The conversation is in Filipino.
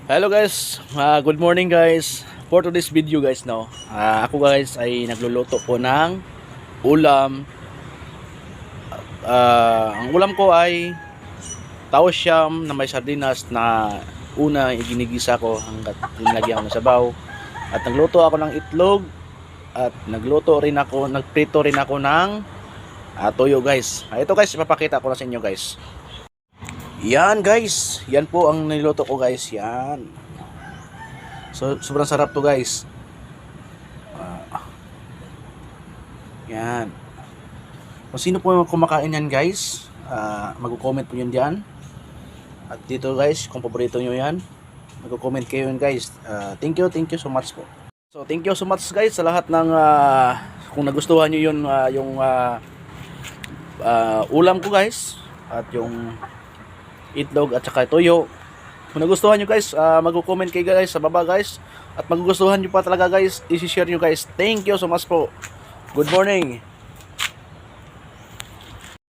Hello guys, good morning guys. For today's video guys no, ako guys ay nagluluto po ng ulam. Ang ulam ko ay tao siyam na may sardinas na una ginigisa ko hanggat nilagyan ko ng sabaw. At nagluto ako ng itlog at nagprito rin ako ng toyo guys. Ito guys, ipapakita ko na sa inyo guys. Yan guys, yan po ang niluto ko guys, yan. So sobrang sarap to guys. Yan. Kung sino po kumakain yan guys, mag-comment po yun dyan. At dito guys, kung paborito nyo yan, mag-comment kayo yun guys. Thank you so much po. So thank you so much guys sa lahat ng kung nagustuhan nyo yun, yung ulam ko guys. At yung itlog at saka toyo. Kung nagustuhan nyo guys, mag-comment kayo guys sa baba guys. At magugustuhan nyo pa talaga guys, i-share nyo guys. Thank you so much po. Good morning.